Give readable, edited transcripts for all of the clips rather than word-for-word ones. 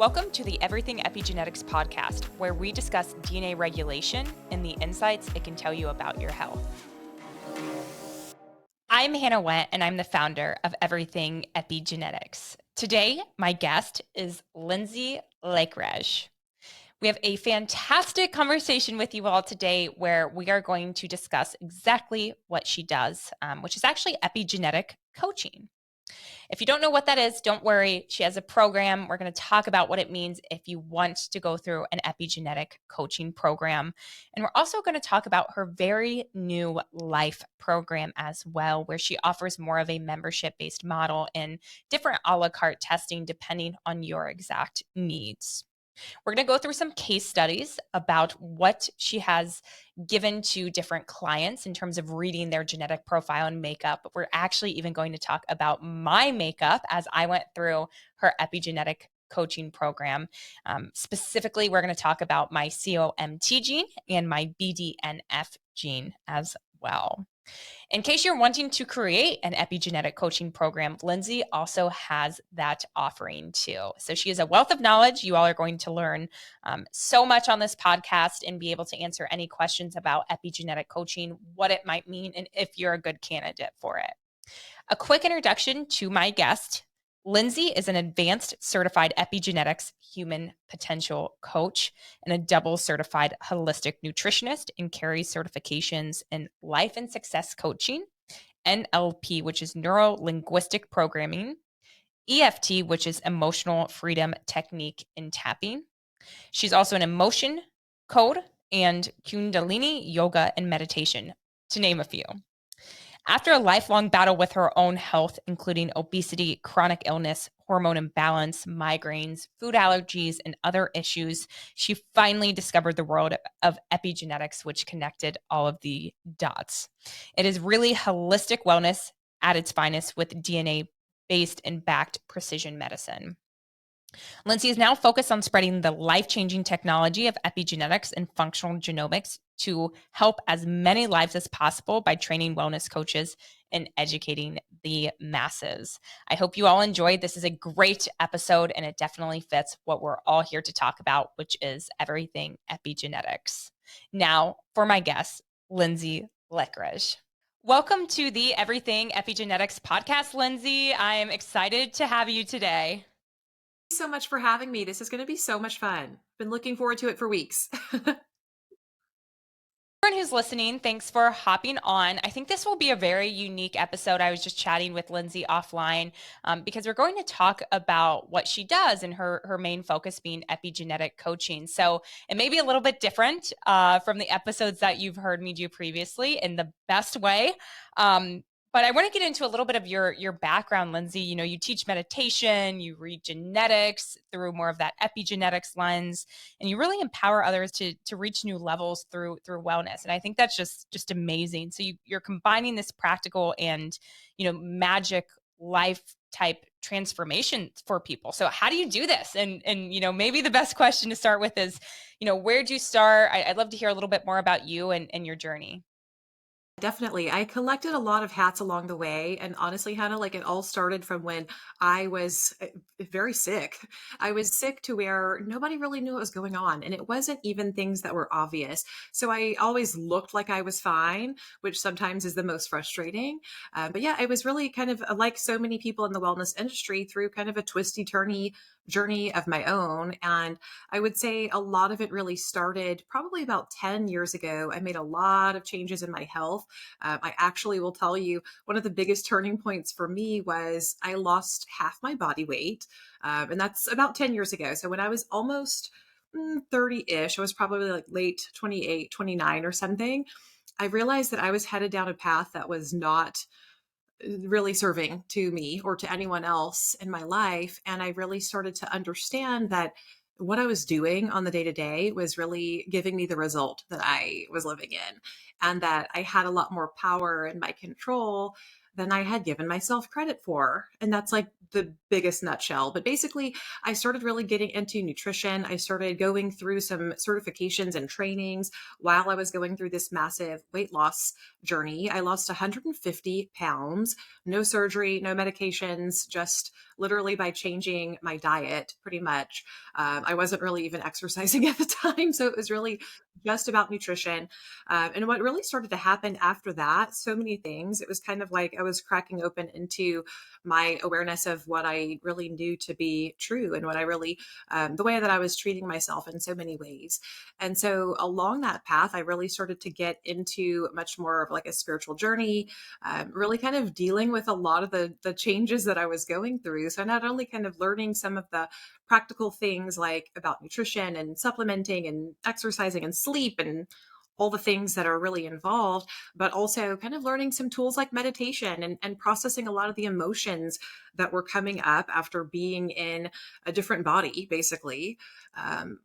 Welcome to the Everything Epigenetics podcast, where we discuss DNA regulation and the insights it can tell you about your health. I'm Hannah Went, and I'm the founder of Everything Epigenetics. Today, my guest is Lindsey Lekhraj. We have a fantastic conversation with you all today where we are going to discuss exactly what she does, which is actually epigenetic coaching. If you don't know what that is, don't worry. She has a program. We're going to talk about what it means if you want to go through an epigenetic coaching program. And we're also going to talk about her very new life program as well, where she offers more of a membership-based model and different a la carte testing depending on your exact needs. We're going to go through some case studies about what she has given to different clients in terms of reading their genetic profile and makeup. But we're actually even going to talk about my makeup as I went through her epigenetic coaching program. Specifically, we're going to talk about my COMT gene and my BDNF gene as well. In case you're wanting to create an epigenetic coaching program, Lindsey also has that offering too. So she is a wealth of knowledge. You all are going to learn so much on this podcast and be able to answer any questions about epigenetic coaching, what it might mean, and if you're a good candidate for it. A quick introduction to my guest. Lindsey is an advanced certified epigenetics human potential coach and a double certified holistic nutritionist and carries certifications in life and success coaching, NLP, which is neuro linguistic programming, EFT, which is emotional freedom technique in tapping. She's also an emotion code and Kundalini yoga and meditation, to name a few. After a lifelong battle with her own health, including obesity, chronic illness, hormone imbalance, migraines, food allergies, and other issues, she finally discovered the world of epigenetics, which connected all of the dots. It is really holistic wellness at its finest with DNA-based and backed precision medicine. Lindsey is now focused on spreading the life-changing technology of epigenetics and functional genomics to help as many lives as possible by training wellness coaches and educating the masses. I hope you all enjoyed. This is a great episode, and it definitely fits what we're all here to talk about, which is everything epigenetics. Now, for my guest, Lindsey Lekhraj. Welcome to the Everything Epigenetics podcast, Lindsey. I am excited to have you today. So much for having me. This is going to be so much fun. Been looking forward to it for weeks. Everyone who's listening, thanks for hopping on. I think this will be a very unique episode. I was just chatting with Lindsey offline because we're going to talk about what she does and her main focus being epigenetic coaching. So it may be a little bit different from the episodes that you've heard me do previously in the best way. But I want to get into a little bit of your background, Lindsey. You know, you teach meditation, you read genetics through more of that epigenetics lens, and you really empower others to reach new levels through wellness. And I think that's just amazing. So you're combining this practical and, magic life type transformation for people. So how do you do this? And maybe the best question to start with is, where'd you start? I'd love to hear a little bit more about you and your journey. Definitely. I collected a lot of hats along the way. And honestly, Hannah, like it all started from when I was very sick. I was sick to where nobody really knew what was going on. And it wasn't even things that were obvious. So I always looked like I was fine, which sometimes is the most frustrating. But yeah, I was really kind of like so many people in the wellness industry through kind of a twisty, turny journey of my own. And I would say a lot of it really started probably about 10 years ago. I made a lot of changes in my health. I actually will tell you one of the biggest turning points for me was I lost half my body weight. And that's about 10 years ago. So when I was almost 30-ish, I was probably like late 28, 29 or something. I realized that I was headed down a path that was not really serving to me or to anyone else in my life. And I really started to understand that what I was doing on the day to day was really giving me the result that I was living in, and that I had a lot more power in my control than I had given myself credit for. And that's like the biggest nutshell. But basically, I started really getting into nutrition. I started going through some certifications and trainings while I was going through this massive weight loss journey. I lost 150 pounds, no surgery, no medications, just literally by changing my diet pretty much. I wasn't really even exercising at the time. So it was really just about nutrition. And what really started to happen after that, so many things, it was kind of like I was cracking open into my awareness of what I really knew to be true and what I really, the way that I was treating myself in so many ways. And so along that path, I really started to get into much more of like a spiritual journey, really kind of dealing with a lot of the changes that I was going through. So not only kind of learning some of the practical things like about nutrition and supplementing and exercising and sleep and all the things that are really involved, but also kind of learning some tools like meditation and processing a lot of the emotions that were coming up after being in a different body, basically. And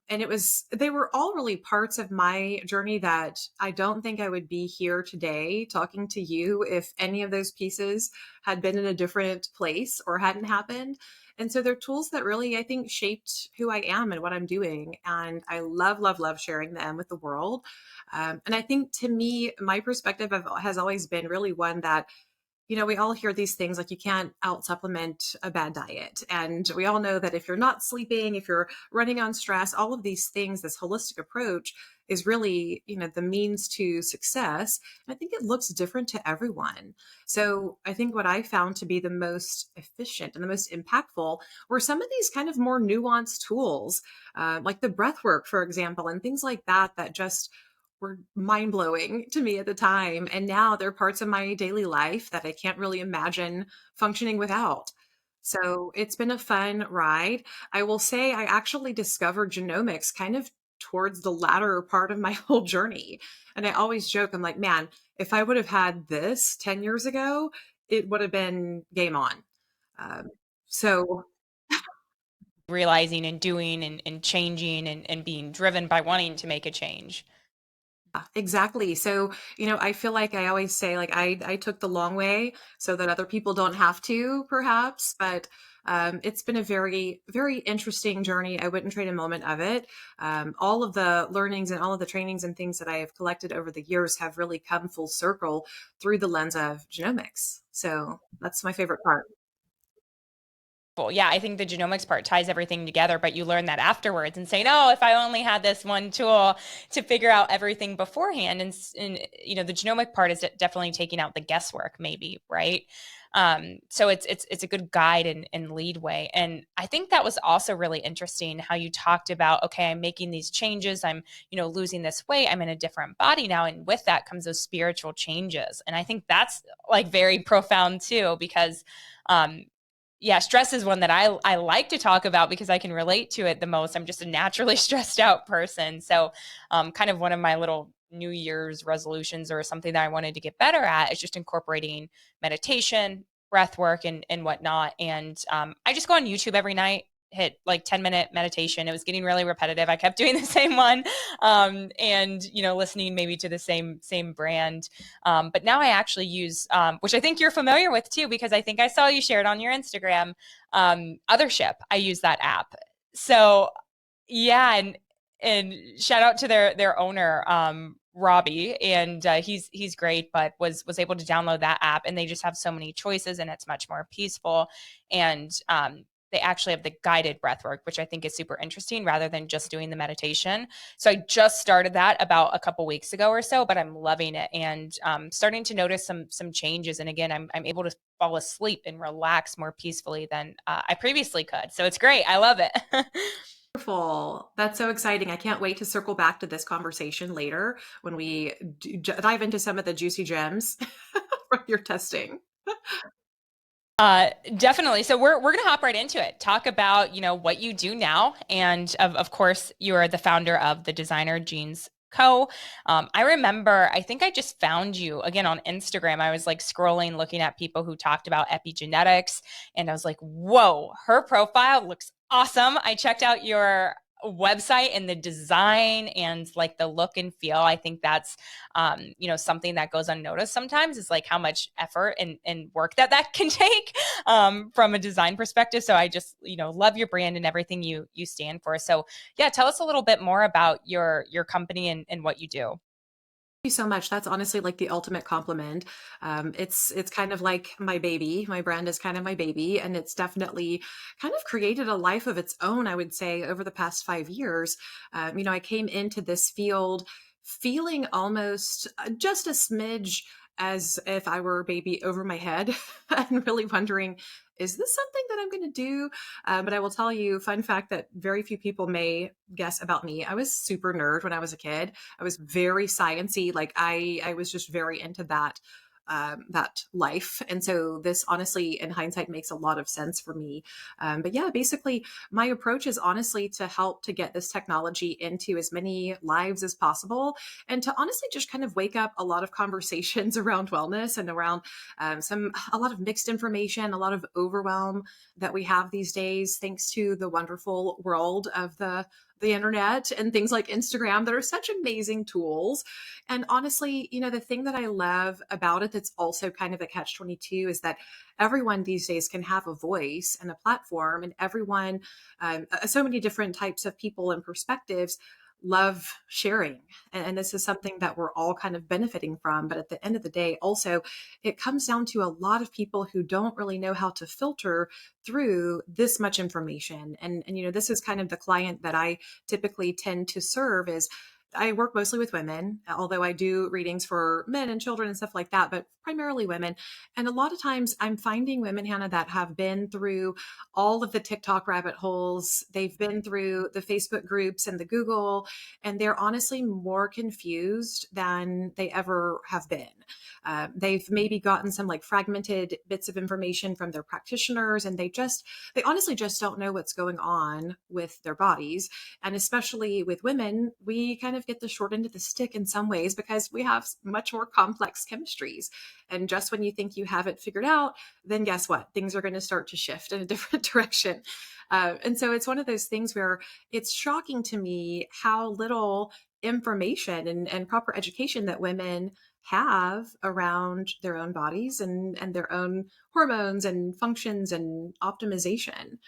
they were all really parts of my journey that I don't think I would be here today talking to you if any of those pieces had been in a different place or hadn't happened. And so they're tools that really, I think, shaped who I am and what I'm doing. And I love, love, love sharing them with the world. And I think to me, my perspective has always been really one that, we all hear these things like you can't out supplement a bad diet. And we all know that if you're not sleeping, if you're running on stress, all of these things, this holistic approach is really, the means to success. And I think it looks different to everyone. So I think what I found to be the most efficient and the most impactful were some of these kind of more nuanced tools, like the breath work, for example, and things like that, that just were mind blowing to me at the time. And now they're parts of my daily life that I can't really imagine functioning without. So it's been a fun ride. I will say I actually discovered genomics kind of towards the latter part of my whole journey. And I always joke, I'm like, man, if I would have had this 10 years ago, it would have been game on. Um, so Realizing and doing and changing and being driven by wanting to make a change. exactly. So, I feel like I always say, like, I took the long way so that other people don't have to, perhaps. But it's been a very, very interesting journey. I wouldn't trade a moment of it. All of the learnings and all of the trainings and things that I have collected over the years have really come full circle through the lens of genomics. So that's my favorite part. Well, yeah, I think the genomics part ties everything together, but you learn that afterwards and say, no, if I only had this one tool to figure out everything beforehand. And the genomic part is definitely taking out the guesswork, maybe, right? So it's a good guide and lead way. And I think that was also really interesting how you talked about, okay, I'm making these changes. I'm, losing this weight. I'm in a different body now. And with that comes those spiritual changes. And I think that's like very profound too, because, yeah, stress is one that I like to talk about because I can relate to it the most. I'm just a naturally stressed out person. So kind of one of my little New Year's resolutions or something that I wanted to get better at is just incorporating meditation, breath work, and whatnot. And I just go on YouTube every night, hit like 10-minute meditation. It was getting really repetitive. I kept doing the same one, and listening maybe to the same brand. But now I actually use, which I think you're familiar with too, because I think I saw you share it on your Instagram, Othership. I use that app. So yeah, and shout out to their owner, Robbie, and he's great, but was able to download that app, and they just have so many choices, and it's much more peaceful. And they actually have the guided breath work, which I think is super interesting rather than just doing the meditation. So I just started that about a couple weeks ago or so, but I'm loving it and starting to notice some changes. And again, I'm able to fall asleep and relax more peacefully than I previously could. So it's great. I love it. Wonderful. That's so exciting. I can't wait to circle back to this conversation later when we dive into some of the juicy gems from your testing. Definitely. So we're gonna hop right into it. Talk about what you do now, and of course you are the founder of the Designer Jeans Co. I remember, I think I just found you again on Instagram. I was like scrolling, looking at people who talked about epigenetics, and I was like, whoa, her profile looks awesome. I checked out your website and the design and like the look and feel. I think that's, something that goes unnoticed sometimes is like how much effort and work that can take from a design perspective. So I just, love your brand and everything you stand for. So yeah, tell us a little bit more about your company and what you do. You so much. That's honestly like the ultimate compliment. It's kind of like my baby. My brand is kind of my baby, and it's definitely kind of created a life of its own. I would say over the past 5 years, I came into this field feeling almost just a smidge as if I were a baby over my head, and really wondering, is this something that I'm going to do? But I will tell you, fun fact that very few people may guess about me. I was super nerd when I was a kid. I was very sciencey. Like I was just very into that life. And so this honestly, in hindsight, makes a lot of sense for me. But yeah, basically, my approach is honestly to help to get this technology into as many lives as possible, and to honestly just kind of wake up a lot of conversations around wellness and around a lot of mixed information, a lot of overwhelm that we have these days, thanks to the wonderful world of the internet and things like Instagram that are such amazing tools. And honestly, the thing that I love about it that's also kind of a catch 22 is that everyone these days can have a voice and a platform, and everyone, so many different types of people and perspectives love sharing. And this is something that we're all kind of benefiting from. But at the end of the day, also, it comes down to a lot of people who don't really know how to filter through this much information. And this is kind of the client that I typically tend to serve is I work mostly with women, although I do readings for men and children and stuff like that, but primarily women. And a lot of times I'm finding women, Hannah, that have been through all of the TikTok rabbit holes. They've been through the Facebook groups and the Google, and they're honestly more confused than they ever have been. They've maybe gotten some like fragmented bits of information from their practitioners, and they honestly just don't know what's going on with their bodies. And especially with women, we kind of get the short end of the stick in some ways because we have much more complex chemistries. And just when you think you have it figured out, then guess what? Things are going to start to shift in a different direction. And so it's one of those things where it's shocking to me how little information and proper education that women have around their own bodies and their own hormones and functions and optimization.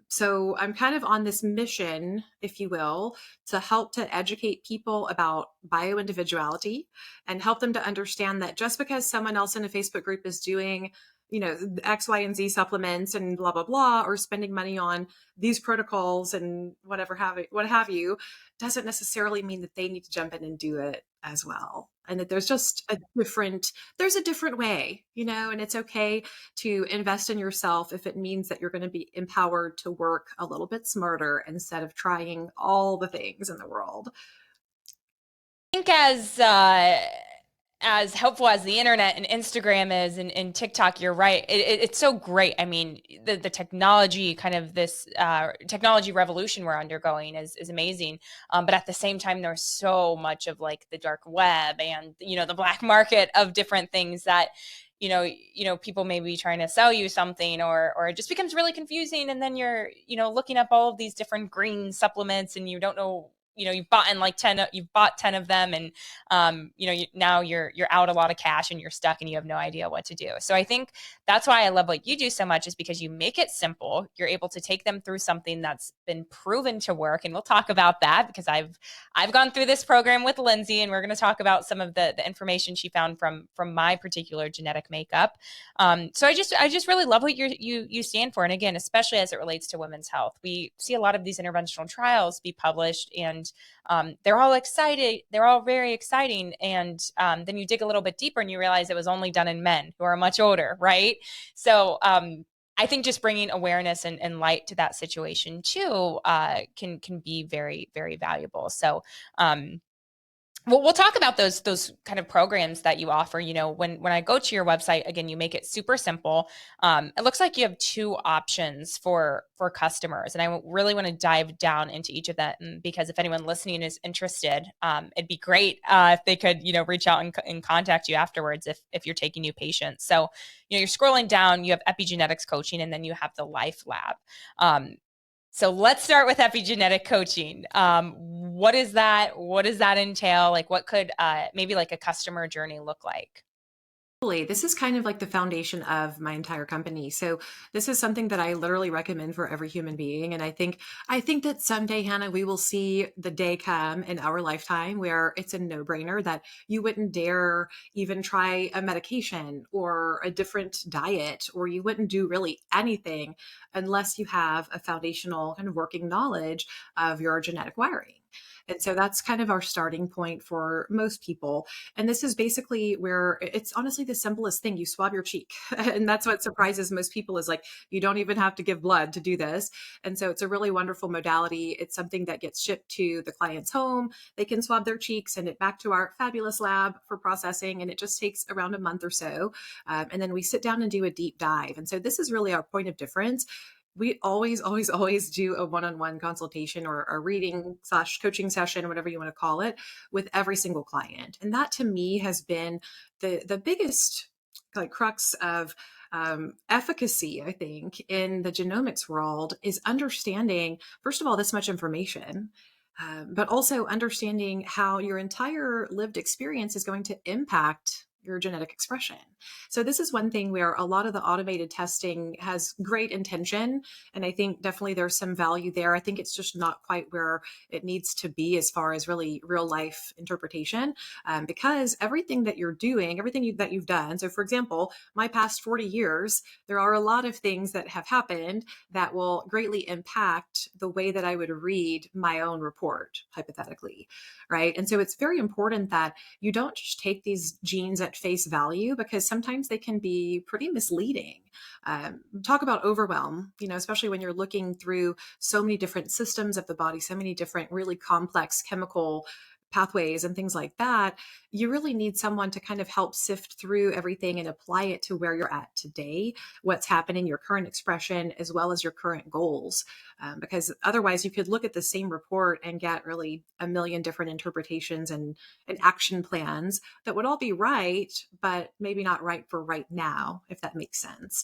So I'm kind of on this mission, if you will, to help to educate people about bioindividuality and help them to understand that just because someone else in a Facebook group is doing, X, Y, and Z supplements and blah, blah, blah, or spending money on these protocols and what have you, doesn't necessarily mean that they need to jump in and do it as well. And that there's a different way, and it's okay to invest in yourself if it means that you're going to be empowered to work a little bit smarter instead of trying all the things in the world. Think as helpful as the internet and Instagram is and TikTok, you're right. It's so great. I mean, the technology, kind of this technology revolution we're undergoing is amazing. But at the same time, there's so much of like the dark web and the black market of different things that people may be trying to sell you something, or it just becomes really confusing, and then you're looking up all of these different green supplements and you don't know. You've bought like 10, you've bought 10 of them, and now you're out a lot of cash and you're stuck and you have no idea what to do. So I think that's why I love what you do so much, is because you make it simple. You're able to take them through something that's been proven to work, and we'll talk about that because I've gone through this program with Lindsey, and we're going to talk about some of the information she found from my particular genetic makeup. So I just really love what you stand for, and again, especially as it relates to women's health, we see a lot of these interventional trials be published, and they're all excited. They're all very exciting. And then you dig a little bit deeper and you realize it was only done in men who are much older, right? So I think just bringing awareness and light to that situation too can be very, very valuable. So we'll talk about those kind of programs that you offer. When I go to your website, again, you make it super simple. It looks like you have two options for customers, and I really want to dive down into each of them, because if anyone listening is interested, it'd be great if they could reach out and contact you afterwards if you're taking new patients. So you're scrolling down, you have epigenetics coaching, and then you have the life lab. So let's start with epigenetic coaching. What is that? What does that entail? Like, what could maybe like a customer journey look like? This is kind of like the foundation of my entire company. So this is something that I literally recommend for every human being. And I think that someday, Hannah, we will see the day come in our lifetime where it's a no-brainer that you wouldn't dare even try a medication or a different diet, or you wouldn't do really anything unless you have a foundational kind of working knowledge of your genetic wiring. And so that's kind of our starting point for most people. And this is basically where it's honestly the simplest thing. You swab your cheek. And that's what surprises most people is like, you don't even have to give blood to do this. And so it's a really wonderful modality. It's something that gets shipped to the client's home. They can swab their cheek, send it back to our fabulous lab for processing. And it just takes around a month or so. And then we sit down and do a deep dive. And so this is really our point of difference. We always do a one-on-one consultation or a reading slash coaching session, whatever you want to call it, with every single client. And that to me has been the biggest like crux of efficacy, I think, in the genomics world is understanding, first of all, this much information, but also understanding how your entire lived experience is going to impact your genetic expression. So this is one thing where a lot of the automated testing has great intention. And I think definitely there's some value there. I think it's just not quite where it needs to be as far as really real life interpretation, because everything that you're doing, that you've done. So for example, my past 40 years, there are a lot of things that have happened that will greatly impact the way that I would read my own report, hypothetically, right? And so it's very important that you don't just take these genes at face value, because sometimes they can be pretty misleading. Talk about overwhelm, especially when you're looking through so many different systems of the body, so many different really complex chemical pathways and things like that. You really need someone to kind of help sift through everything and apply it to where you're at today, what's happening, your current expression, as well as your current goals. Because otherwise, you could look at the same report and get really a million different interpretations and action plans that would all be right, but maybe not right for right now, if that makes sense.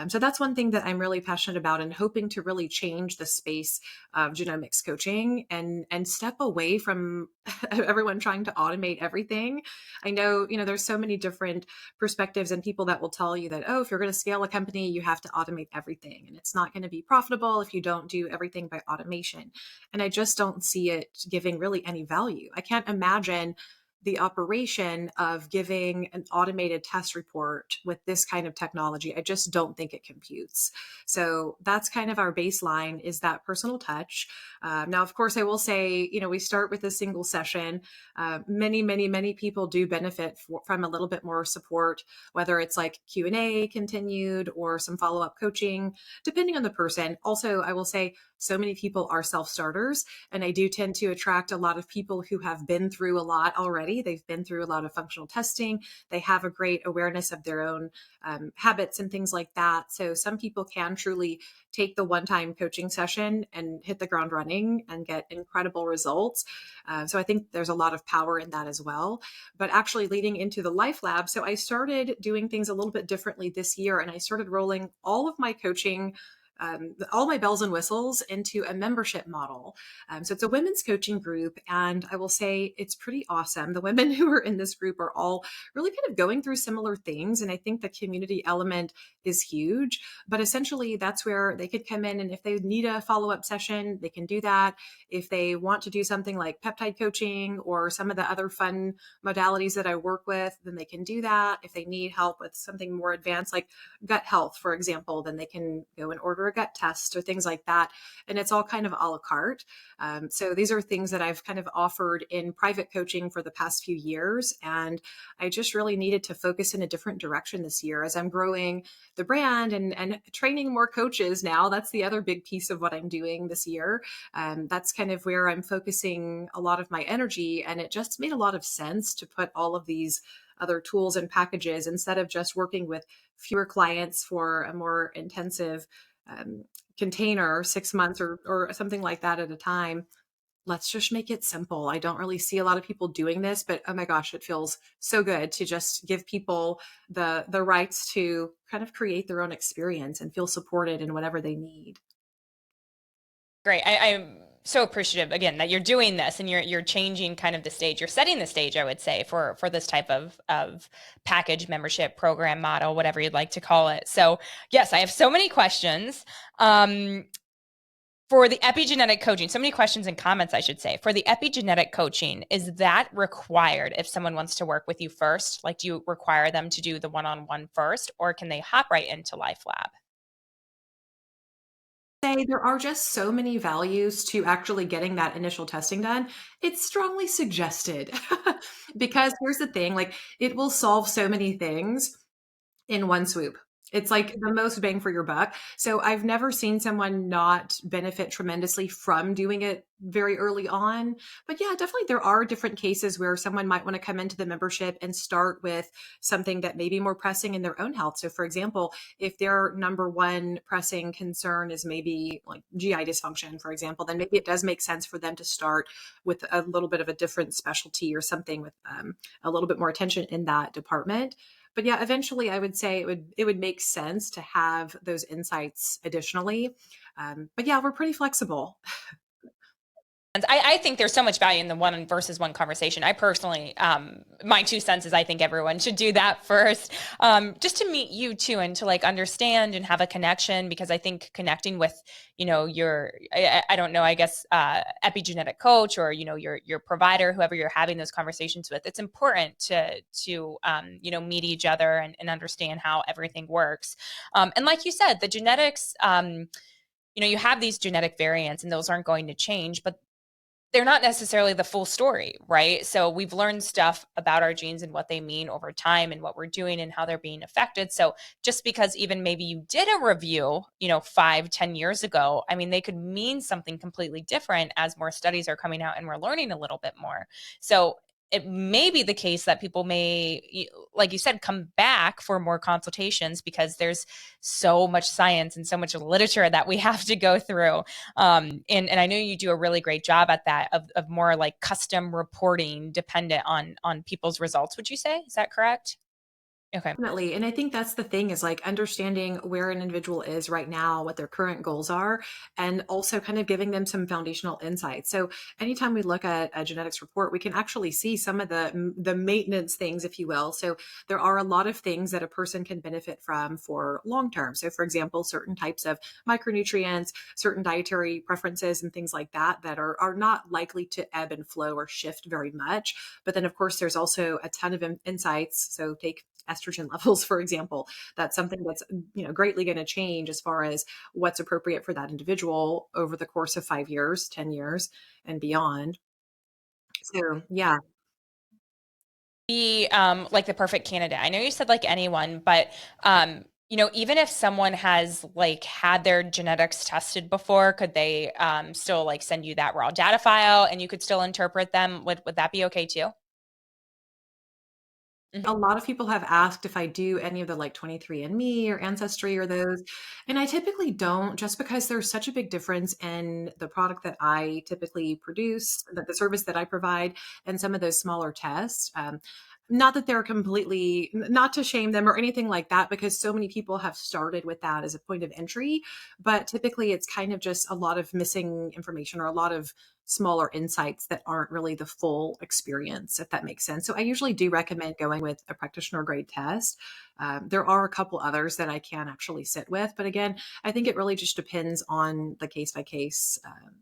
So that's one thing that I'm really passionate about and hoping to really change the space of genomics coaching and step away from everyone trying to automate everything. I know, there's so many different perspectives and people that will tell you that, oh, if you're going to scale a company, you have to automate everything. And it's not going to be profitable if you don't do everything by automation. And I just don't see it giving really any value. I can't imagine the operation of giving an automated test report with this kind of technology. I just don't think it computes. So that's kind of our baseline, is that personal touch. Now, of course, I will say, we start with a single session. Many people do benefit from a little bit more support, whether it's like Q&A continued or some follow-up coaching, depending on the person. Also, I will say so many people are self-starters, and I do tend to attract a lot of people who have been through a lot already. They've been through a lot of functional testing. They have a great awareness of their own habits and things like that. So some people can truly take the one-time coaching session and hit the ground running and get incredible results. So I think there's a lot of power in that as well. But actually leading into the Life Lab, so I started doing things a little bit differently this year, and I started rolling all of my coaching, all my bells and whistles, into a membership model. So it's a women's coaching group, and I will say it's pretty awesome. The women who are in this group are all really kind of going through similar things, and I think the community element is huge. But essentially, that's where they could come in, and if they need a follow-up session, they can do that. If they want to do something like peptide coaching or some of the other fun modalities that I work with, then they can do that. If they need help with something more advanced, like gut health, for example, then they can go and order a gut test or things like that. And it's all kind of a la carte. So these are things that I've kind of offered in private coaching for the past few years. And I just really needed to focus in a different direction this year as I'm growing the brand and training more coaches now. That's the other big piece of what I'm doing this year. That's kind of where I'm focusing a lot of my energy. And it just made a lot of sense to put all of these other tools and packages instead of just working with fewer clients for a more intensive container, 6 months or something like that at a time. Let's just make it simple. I don't really see a lot of people doing this, but oh my gosh, it feels so good to just give people the rights to kind of create their own experience and feel supported in whatever they need. Great. I'm so appreciative again that you're doing this and you're changing kind of the stage. You're setting the stage, I would say, for this type of package membership program model, whatever you'd like to call it. So yes, I have so many questions. For the epigenetic coaching, so many questions and comments, I should say. For the epigenetic coaching, is that required if someone wants to work with you first? Like, do you require them to do the one-on-one first, or can they hop right into Life Lab? Say there are just so many values to actually getting that initial testing done. It's strongly suggested because here's the thing, like it will solve so many things in one swoop. It's like the most bang for your buck. So I've never seen someone not benefit tremendously from doing it very early on. But yeah, definitely there are different cases where someone might want to come into the membership and start with something that may be more pressing in their own health. So for example, if their number one pressing concern is maybe like GI dysfunction, for example, then maybe it does make sense for them to start with a little bit of a different specialty or something with a little bit more attention in that department. But yeah, eventually I would say it would make sense to have those insights additionally. But yeah, we're pretty flexible. I think there's so much value in the one versus one conversation. I personally, my 2 cents is I think everyone should do that first, just to meet you too, and to like understand and have a connection. Because I think connecting with, I don't know, I guess, epigenetic coach or your provider, whoever you're having those conversations with, it's important to meet each other and understand how everything works. And like you said, the genetics. You have these genetic variants and those aren't going to change, but they're not necessarily the full story, right? So we've learned stuff about our genes and what they mean over time and what we're doing and how they're being affected. So just because even maybe you did a review, 5, 10 years ago, I mean, they could mean something completely different as more studies are coming out and we're learning a little bit more. So it may be the case that people may, like you said, come back for more consultations because there's so much science and so much literature that we have to go through. And I know you do a really great job at that of more like custom reporting dependent on people's results. Would you say? Is that correct? Okay. Definitely. And I think that's the thing is like understanding where an individual is right now, what their current goals are, and also kind of giving them some foundational insights. So anytime we look at a genetics report, we can actually see some of the maintenance things, if you will. So there are a lot of things that a person can benefit from for long term. So for example, certain types of micronutrients, certain dietary preferences and things like that that are not likely to ebb and flow or shift very much. But then of course there's also a ton of insights. So take estrogen levels, for example. That's something that's greatly going to change as far as what's appropriate for that individual over the course of 5 years, 10 years, and beyond. So yeah, Be like the perfect candidate. I know you said like anyone, but even if someone has like had their genetics tested before, could they still like send you that raw data file and you could still interpret them? Would that be okay too? a lot of people have asked if I do any of the like 23andMe or Ancestry or those. And I typically don't just because there's such a big difference in the product that I typically produce, that the service that I provide, and some of those smaller tests. Not that they're completely, not to shame them or anything like that, because so many people have started with that as a point of entry. But typically it's kind of just a lot of missing information or a lot of smaller insights that aren't really the full experience, if that makes sense. So I usually do recommend going with a practitioner grade test. There are a couple others that I can actually sit with, but again, I think it really just depends on the case by case,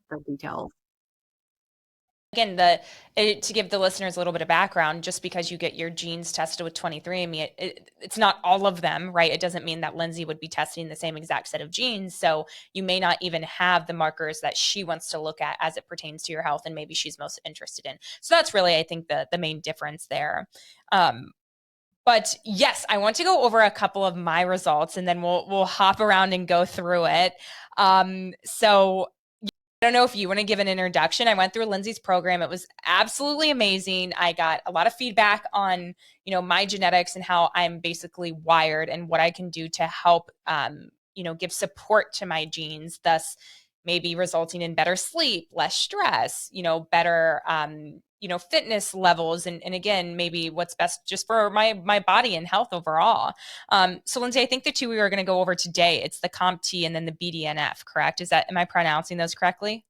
the detail. Again, to give the listeners a little bit of background, just because you get your genes tested with 23andMe, it's not all of them, right? It doesn't mean that Lindsey would be testing the same exact set of genes. So you may not even have the markers that she wants to look at as it pertains to your health and maybe she's most interested in. So that's really, I think, the main difference there. But yes, I want to go over a couple of my results and then we'll hop around and go through it. So I don't know if you want to give an introduction. I went through Lindsey's program. It was absolutely amazing. I got a lot of feedback on, my genetics and how I'm basically wired and what I can do to help, give support to my genes, thus maybe resulting in better sleep, less stress, better, fitness levels. And again, maybe what's best just for my body and health overall. So Lindsey, I think the two we were going to go over today, it's the CompT and then the BDNF, correct? Am I pronouncing those correctly?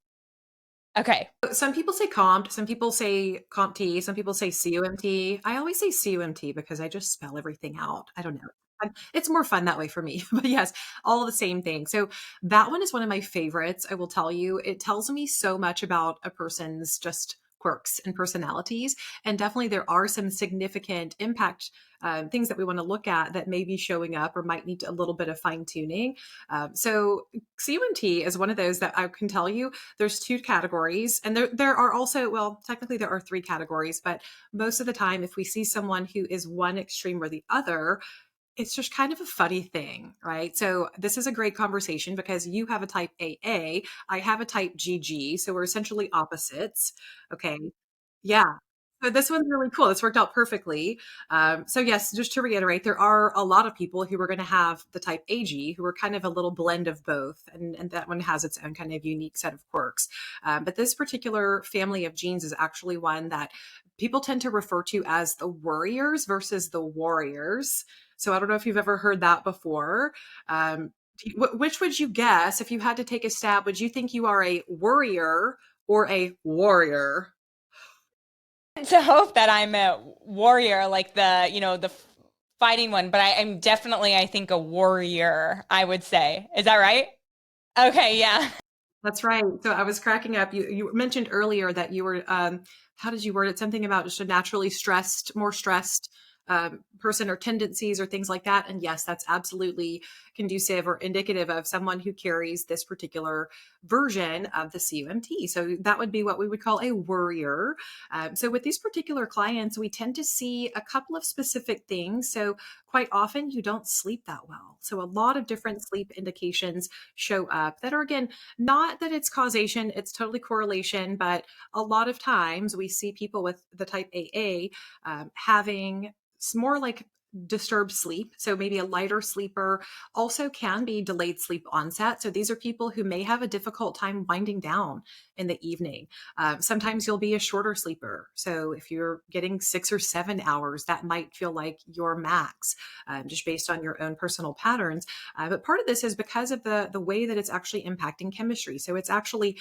Okay. Some people say comped, some people say CompT, some people say CUMT. I always say CUMT because I just spell everything out. I don't know. It's more fun that way for me. But yes, all the same thing. So that one is one of my favorites. I will tell you, it tells me so much about a person's just quirks and personalities. And definitely there are some significant impact things that we want to look at that may be showing up or might need a little bit of fine tuning. So CUMT is one of those that I can tell you there's two categories, and there are also, well, technically there are three categories, but most of the time if we see someone who is one extreme or the other, it's just kind of a funny thing, right? So this is a great conversation because you have a type AA, I have a type GG, so we're essentially opposites. Okay. Yeah. So this one's really cool. This worked out perfectly. So yes, just to reiterate, there are a lot of people who are going to have the type AG, who are kind of a little blend of both, and that one has its own kind of unique set of quirks. But this particular family of genes is actually one that people tend to refer to as the worriers versus the warriors. So I don't know if you've ever heard that before. Which would you guess if you had to take a stab? Would you think you are a worrier or a warrior? To hope that I'm a warrior, like the fighting one, but I'm definitely, I think, a warrior, I would say. Is that right? Okay, yeah. That's right. So I was cracking up. You mentioned earlier that you were, how did you word it? Something about just a naturally stressed, more stressed person or tendencies or things like that. And yes, that's absolutely conducive or indicative of someone who carries this particular version of the CUMT. So that would be what we would call a worrier. So with these particular clients, we tend to see a couple of specific things. So quite often you don't sleep that well. So a lot of different sleep indications show up that are, again, not that it's causation, it's totally correlation, but a lot of times we see people with the type AA having more like disturbed sleep. So maybe a lighter sleeper also can be delayed sleep onset. So these are people who may have a difficult time winding down in the evening. Sometimes you'll be a shorter sleeper. So if you're getting 6 or 7 hours, that might feel like your max, just based on your own personal patterns. But part of this is because of the way that it's actually impacting chemistry. So it's actually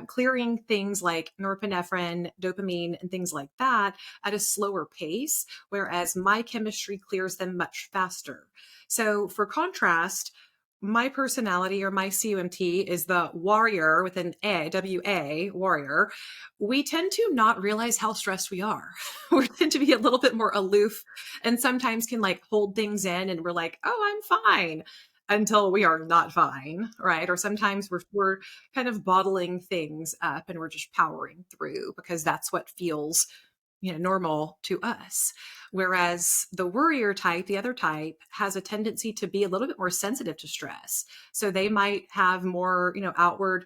clearing things like norepinephrine, dopamine, and things like that at a slower pace, whereas my chemistry clears them much faster. So for contrast, my personality or my CUMT is the warrior with an A, WA, warrior. We tend to not realize how stressed we are. We tend to be a little bit more aloof and sometimes can like hold things in and we're like, oh, I'm fine until we are not fine, right? Or sometimes we're kind of bottling things up and we're just powering through because that's what feels normal to us. Whereas the worrier type, the other type, has a tendency to be a little bit more sensitive to stress. So they might have more, outward,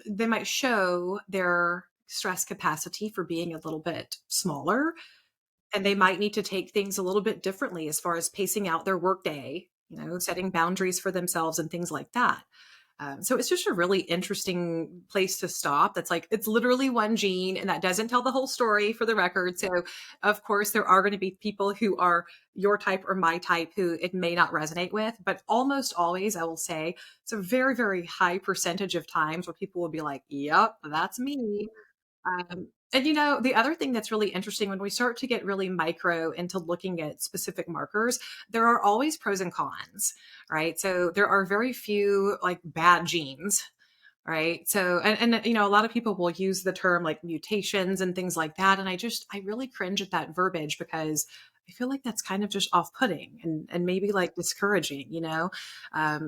they might show their stress capacity for being a little bit smaller. And they might need to take things a little bit differently as far as pacing out their workday, setting boundaries for themselves and things like that. So it's just a really interesting place to stop. That's like, it's literally one gene and that doesn't tell the whole story for the record. So of course there are going to be people who are your type or my type who it may not resonate with, but almost always I will say it's a very, very high percentage of times where people will be like, yep, that's me. And the other thing that's really interesting when we start to get really micro into looking at specific markers, there are always pros and cons, right? So there are very few like bad genes, right? So, and a lot of people will use the term like mutations and things like that. And I really cringe at that verbiage because I feel like that's kind of just off-putting and maybe like discouraging.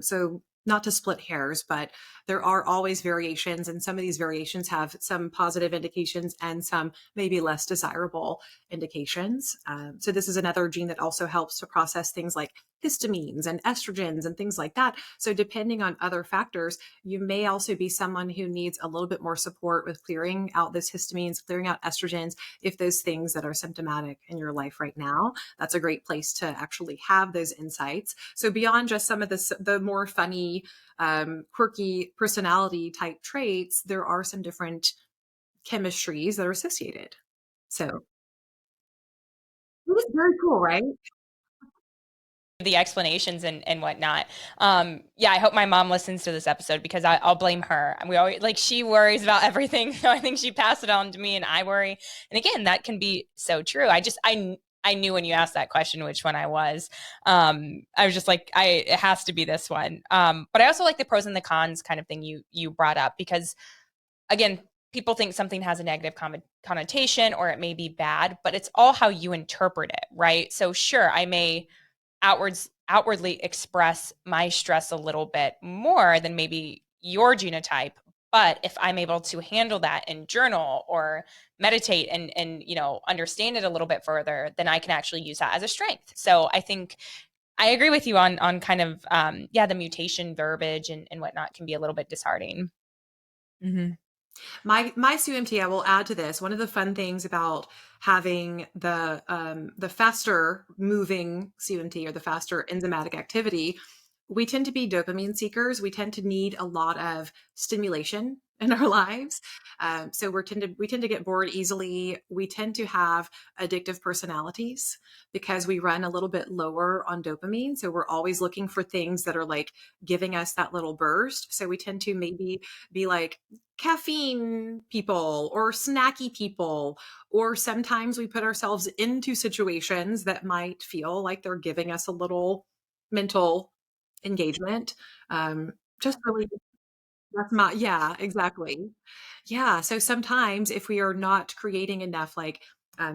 So not to split hairs, but there are always variations, and some of these variations have some positive indications and some maybe less desirable indications. So this is another gene that also helps to process things like histamines and estrogens and things like that. So, depending on other factors, you may also be someone who needs a little bit more support with clearing out those histamines, clearing out estrogens, if those things that are symptomatic in your life right now. That's a great place to actually have those insights. So, beyond just some of the more funny, quirky personality type traits, there are some different chemistries that are associated. So, it was very cool, right? The explanations and whatnot. Yeah, I hope my mom listens to this episode because I'll blame her. And we always like she worries about everything, so I think she passed it on to me, and I worry. And again, that can be so true. I knew when you asked that question which one I was. I was just like, it has to be this one. But I also like the pros and the cons kind of thing you brought up because again, people think something has a negative connotation or it may be bad, but it's all how you interpret it, right? So sure, I may outwardly express my stress a little bit more than maybe your genotype, but if I'm able to handle that in journal or meditate and understand it a little bit further, then I can actually use that as a strength. So I think I agree with you on kind of the mutation verbiage and whatnot can be a little bit disheartening. Mm-hmm. My CMT, I will add to this. One of the fun things about having the faster moving CMT or the faster enzymatic activity, we tend to be dopamine seekers. We tend to need a lot of stimulation in our lives. So we tend to get bored easily. We tend to have addictive personalities because we run a little bit lower on dopamine. So we're always looking for things that are like giving us that little burst. So we tend to maybe be like caffeine people or snacky people, or sometimes we put ourselves into situations that might feel like they're giving us a little mental engagement. Just really that's my yeah, exactly. Yeah, so sometimes if we are not creating enough, like,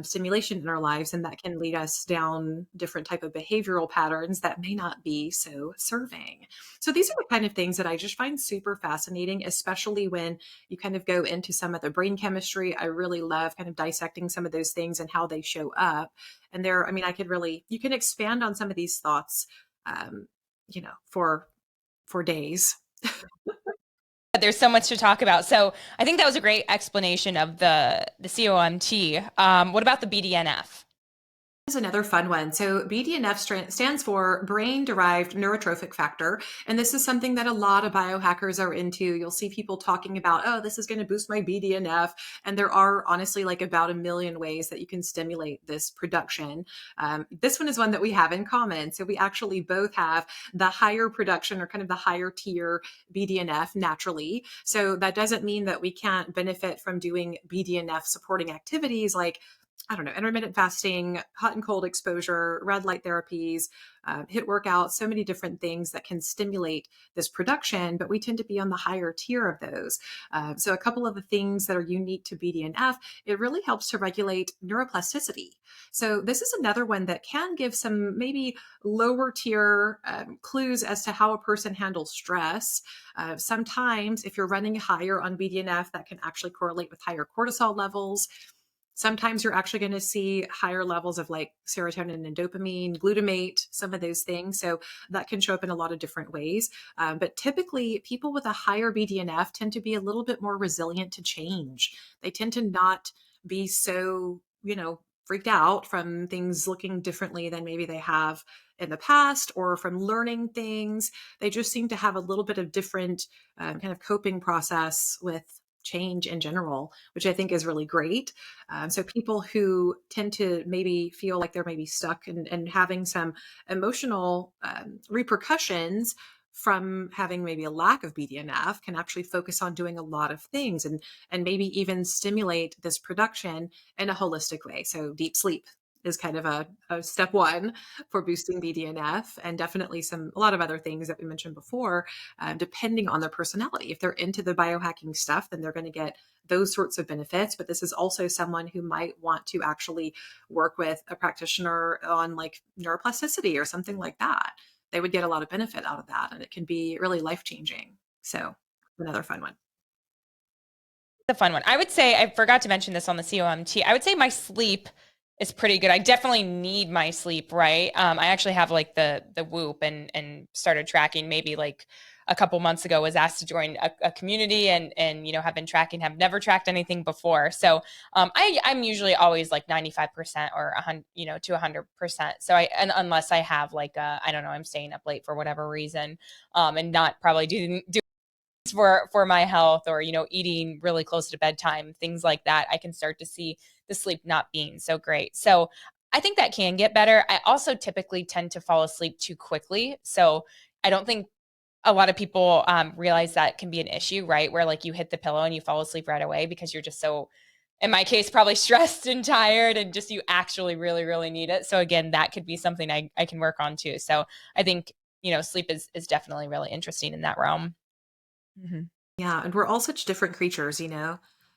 stimulation in our lives, and that can lead us down different type of behavioral patterns that may not be so serving. So these are the kind of things that I just find super fascinating, especially when you kind of go into some of the brain chemistry. I really love kind of dissecting some of those things and how they show up. And I mean, I could really you can expand on some of these thoughts, um, for days. There's so much to talk about. So I think that was a great explanation of the COMT. What about the BDNF? Is another fun one. So BDNF stands for brain derived neurotrophic factor. And this is something that a lot of biohackers are into. You'll see people talking about, oh, this is going to boost my BDNF. And there are honestly like about a million ways that you can stimulate this production. This one is one that we have in common. So we actually both have the higher production or kind of the higher tier BDNF naturally. So that doesn't mean that we can't benefit from doing BDNF supporting activities like I don't know, intermittent fasting, hot and cold exposure, red light therapies, HIIT workouts, so many different things that can stimulate this production, but we tend to be on the higher tier of those. So, a couple of the things that are unique to BDNF, it really helps to regulate neuroplasticity. So, this is another one that can give some maybe lower tier clues as to how a person handles stress. Sometimes, if you're running higher on BDNF, that can actually correlate with higher cortisol levels. Sometimes you're actually going to see higher levels of like serotonin and dopamine, glutamate, some of those things. So that can show up in a lot of different ways. But typically, people with a higher BDNF tend to be a little bit more resilient to change. They tend to not be so, freaked out from things looking differently than maybe they have in the past or from learning things. They just seem to have a little bit of different kind of coping process with change in general, which I think is really great. So people who tend to maybe feel like they're maybe stuck and having some emotional repercussions from having maybe a lack of BDNF can actually focus on doing a lot of things and maybe even stimulate this production in a holistic way. So deep sleep is kind of a step one for boosting BDNF, and definitely a lot of other things that we mentioned before, depending on their personality. If they're into the biohacking stuff, then they're going to get those sorts of benefits. But this is also someone who might want to actually work with a practitioner on like neuroplasticity or something like that. They would get a lot of benefit out of that, and it can be really life changing. So, another fun one. The fun one. I would say I forgot to mention this on the COMT. I would say my sleep is pretty good. I definitely need my sleep, right? I actually have like the Whoop and started tracking maybe like a couple months ago. Was asked to join a community and have been tracking. Have never tracked anything before, so I'm usually always like 95% or 100, to 100%. So and unless I have like I don't know, I'm staying up late for whatever reason, and not probably do for my health, or eating really close to bedtime, things like that, I can start to see the sleep not being so great. So I think that can get better. I also typically tend to fall asleep too quickly, so I don't think a lot of people realize that can be an issue, right? Where like you hit the pillow and you fall asleep right away because you're just so, in my case, probably stressed and tired, and just you actually really really need it. So again, that could be something I can work on too. So I think sleep is definitely really interesting in that realm. Mhm. Yeah, and we're all such different creatures,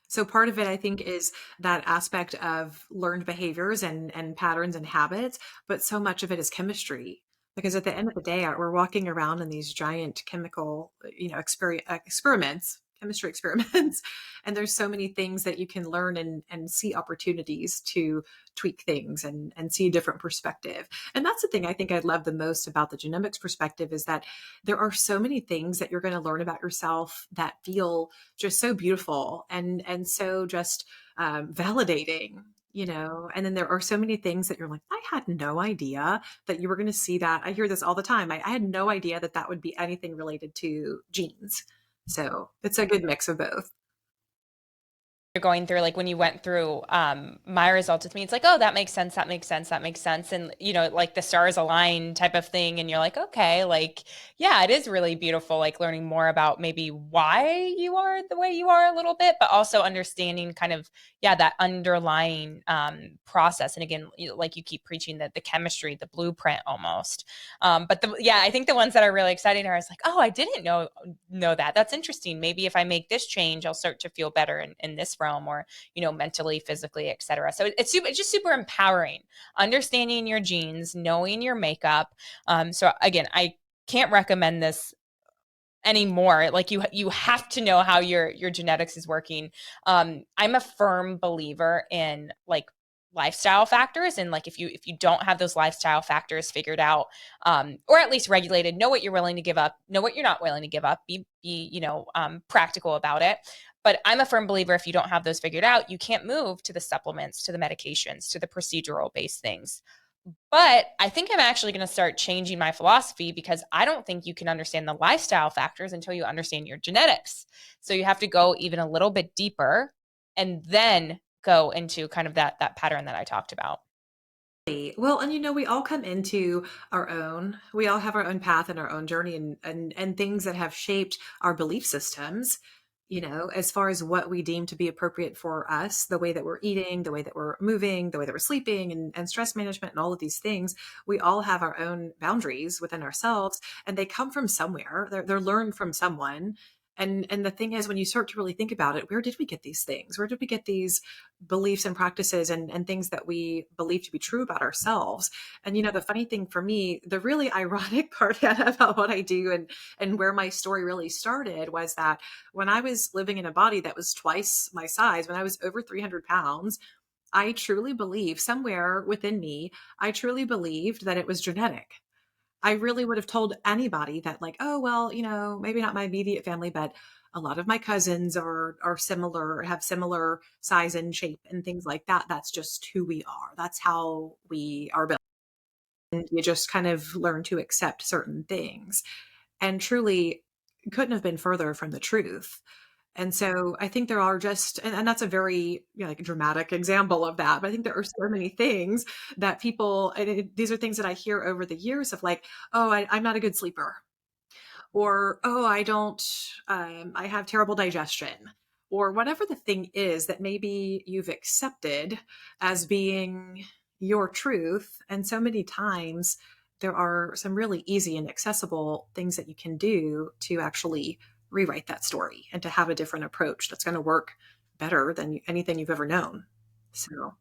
So part of it, I think, is that aspect of learned behaviors and patterns and habits, but so much of it is chemistry. Because at the end of the day, we're walking around in these giant chemical, experiments, chemistry experiments, and there's so many things that you can learn and see opportunities to tweak things and see a different perspective. And that's the thing I think I love the most about the genomics perspective is that there are so many things that you're going to learn about yourself that feel just so beautiful and so just validating, and then there are so many things that you're like, I had no idea that you were going to see that. I hear this all the time. I had no idea that that would be anything related to genes. So it's a good mix of both. You're going through, like when you went through my results with me, it's like, oh, that makes sense, that makes sense, that makes sense. And like the stars align type of thing, and you're like, okay, like, yeah, it is really beautiful, like learning more about maybe why you are the way you are a little bit, but also understanding kind of, yeah, that underlying process. And again, like you keep preaching that the chemistry, the blueprint almost. But yeah, I think the ones that are really exciting are, is like, oh, I didn't know that. That's interesting. Maybe if I make this change, I'll start to feel better in this realm, or mentally, physically, etc. So it's just super empowering, understanding your genes, knowing your makeup. So again, I can't recommend this anymore. Like you have to know how your genetics is working. I'm a firm believer in like lifestyle factors, and like if you don't have those lifestyle factors figured out, or at least regulated, know what you're willing to give up, know what you're not willing to give up, be practical about it. But I'm a firm believer, if you don't have those figured out, you can't move to the supplements, to the medications, to the procedural based things. But I think I'm actually going to start changing my philosophy, because I don't think you can understand the lifestyle factors until you understand your genetics. So you have to go even a little bit deeper, and then go into kind of that pattern that I talked about. Well, and we all come into we all have our own path and our own journey and things that have shaped our belief systems, as far as what we deem to be appropriate for us, the way that we're eating, the way that we're moving, the way that we're sleeping and stress management and all of these things. We all have our own boundaries within ourselves and they come from somewhere. They're learned from someone. And the thing is, when you start to really think about it, where did we get these things? Where did we get these beliefs and practices and things that we believe to be true about ourselves? And the funny thing for me, the really ironic part about what I do and where my story really started was that when I was living in a body that was twice my size, when I was over 300 pounds, I truly believe somewhere within me, I truly believed that it was genetic. I really would have told anybody that, like, oh well, maybe not my immediate family, but a lot of my cousins are similar, have similar size and shape and things like that. That's just who we are. That's how we are built. And you just kind of learn to accept certain things. And truly couldn't have been further from the truth. And so I think there are just, and that's a very like dramatic example of that. But I think there are so many things that people, these are things that I hear over the years of like, oh, I'm not a good sleeper, or oh, I don't, I have terrible digestion, or whatever the thing is that maybe you've accepted as being your truth. And so many times there are some really easy and accessible things that you can do to actually rewrite that story and to have a different approach that's going to work better than anything you've ever known. So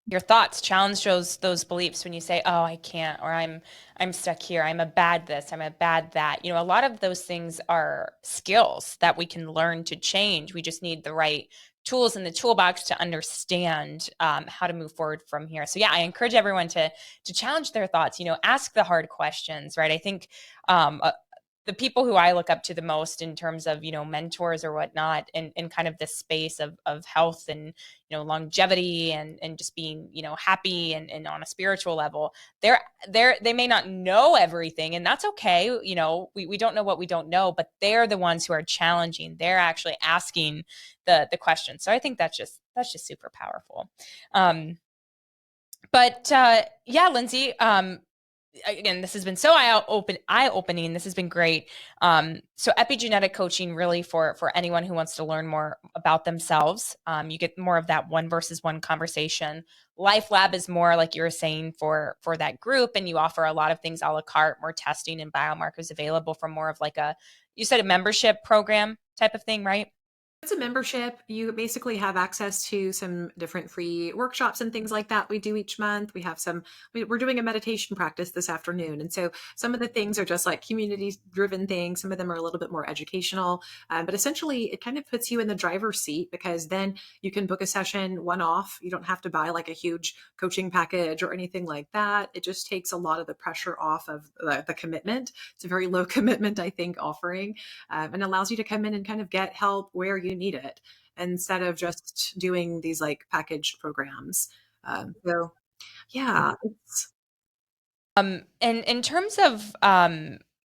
your thoughts, challenge those beliefs when you say, "Oh, I can't," or I'm stuck here, I'm a bad this, I'm a bad that. A lot of those things are skills that we can learn to change. We just need the right tools in the toolbox to understand how to move forward from here. So yeah, I encourage everyone to challenge their thoughts. Ask the hard questions, right? I think the people who I look up to the most in terms of, mentors or whatnot in kind of this space of health and, longevity and just being, happy and on a spiritual level, they may not know everything, and that's okay. We don't know what we don't know, but they're the ones who are challenging. They're actually asking the questions. So I think that's just super powerful. But yeah, Lindsey, again, this has been so eye-opening. This has been great. So epigenetic coaching, really for anyone who wants to learn more about themselves. You get more of that one versus one conversation. Life Lab is more, like you were saying, for that group, and you offer a lot of things a la carte, more testing and biomarkers available from more of like you said, a membership program type of thing, right? It's a membership. You basically have access to some different free workshops and things like that we do each month. We're doing a meditation practice this afternoon. And so some of the things are just like community driven things. Some of them are a little bit more educational. But essentially, it kind of puts you in the driver's seat, because then you can book a session one off. You don't have to buy like a huge coaching package or anything like that. It just takes a lot of the pressure off of the commitment. It's a very low commitment, I think, offering, and allows you to come in and kind of get help where you need it, instead of just doing these like packaged programs. So yeah, And in terms of,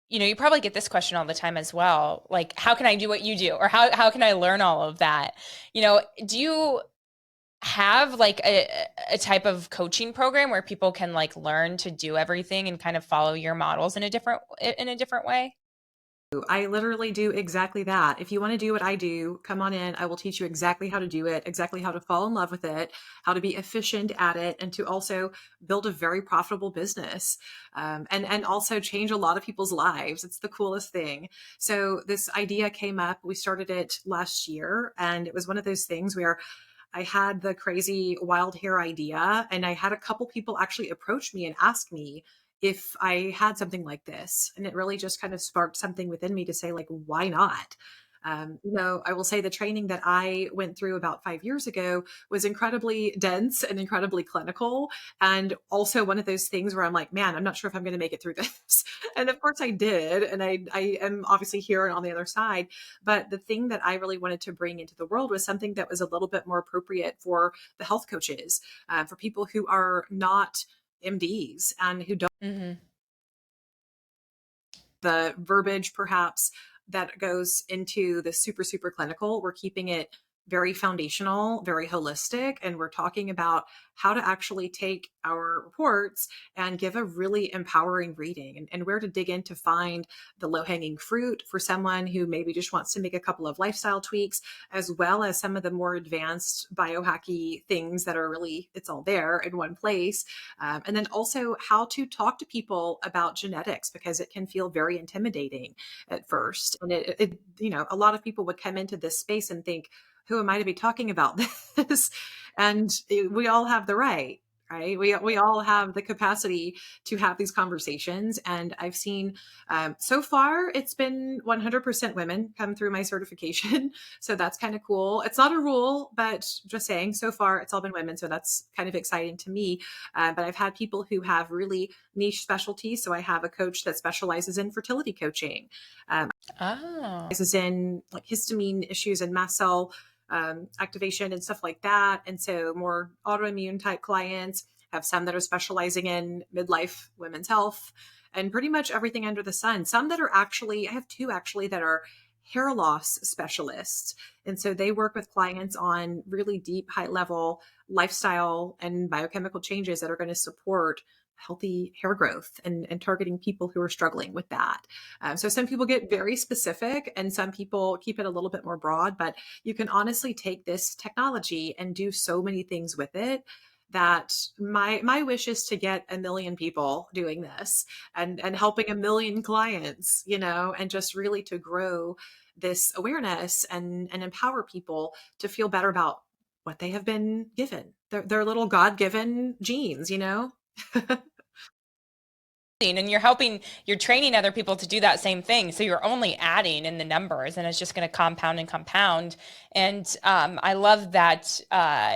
you probably get this question all the time as well. Like, how can I do what you do? Or how can I learn all of that? Do you have like a type of coaching program where people can like learn to do everything and kind of follow your models in a different way? I literally do exactly that. If you want to do what I do, come on in. I will teach you exactly how to do it, exactly how to fall in love with it, how to be efficient at it, and to also build a very profitable business, and also change a lot of people's lives. It's the coolest thing. So this idea came up. We started it last year, and it was one of those things where I had the crazy wild hair idea, and I had a couple people actually approach me and ask me if I had something like this. And it really just kind of sparked something within me to say, like, why not? I will say the training that I went through about 5 years ago was incredibly dense and incredibly clinical. And also one of those things where I'm like, man, I'm not sure if I'm going to make it through this. And of course I did. And I am obviously here and on the other side. But the thing that I really wanted to bring into the world was something that was a little bit more appropriate for the health coaches, for people who are not MDs and who don't Hmm. the verbiage perhaps that goes into the super, super clinical. We're keeping it very foundational, very holistic, and we're talking about how to actually take our reports and give a really empowering reading, and where to dig in to find the low hanging fruit for someone who maybe just wants to make a couple of lifestyle tweaks, as well as some of the more advanced biohacky things that are really, it's all there in one place. And then also how to talk to people about genetics, because it can feel very intimidating at first. And a lot of people would come into this space and think, who am I to be talking about this? And we all have the right. Right. We all have the capacity to have these conversations. And I've seen so far, it's been 100% women come through my certification. So that's kind of cool. It's not a rule, but just saying, so far, it's all been women. So that's kind of exciting to me. But I've had people who have really niche specialties. So I have a coach that specializes in fertility coaching, Oh. is in like histamine issues and mast cell activation and stuff like that. And so more autoimmune type clients, have some that are specializing in midlife women's health, and pretty much everything under the sun. Some that are actually, I have two actually that are hair loss specialists. And so they work with clients on really deep, high level lifestyle and biochemical changes that are going to support healthy hair growth, and targeting people who are struggling with that. So some people get very specific and some people keep it a little bit more broad, but you can honestly take this technology and do so many things with it, that my wish is to get a million people doing this, and helping a million clients, and just really to grow this awareness, and empower people to feel better about what they have been given, they're little God-given genes, And you're training other people to do that same thing. So you're only adding in the numbers, and it's just going to compound and compound. And I love that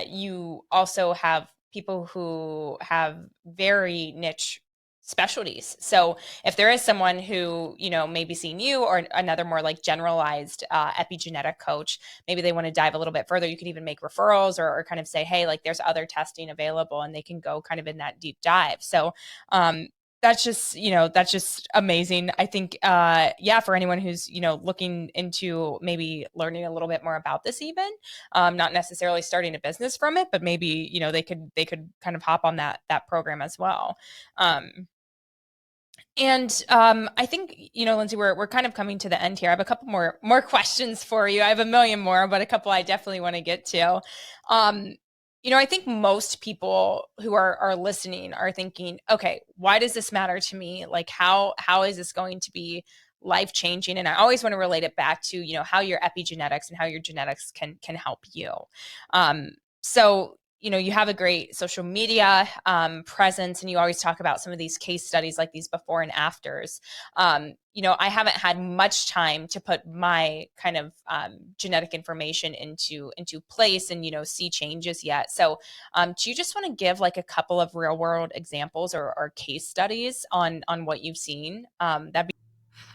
you also have people who have very niche specialties. So if there is someone who, maybe seeing you or another more like generalized epigenetic coach, maybe they want to dive a little bit further, you could even make referrals or kind of say, hey, like there's other testing available, and they can go kind of in that deep dive. So um, that's just amazing. I think yeah, for anyone who's looking into maybe learning a little bit more about this, even not necessarily starting a business from it, but maybe they could kind of hop on that program as well. And I think, Lindsey, we're kind of coming to the end here. I have a couple more questions for you. I have a million more, but a couple I definitely want to get to. Um, I think most people who are listening are thinking, okay, why does this matter to me? Like, how is this going to be life changing? And I always want to relate it back to, how your epigenetics and how your genetics can help you. So you have a great social media presence, and you always talk about some of these case studies, like these before and afters. I haven't had much time to put my kind of genetic information into place and see changes yet. So do you just want to give like a couple of real world examples or case studies on what you've seen? That'd be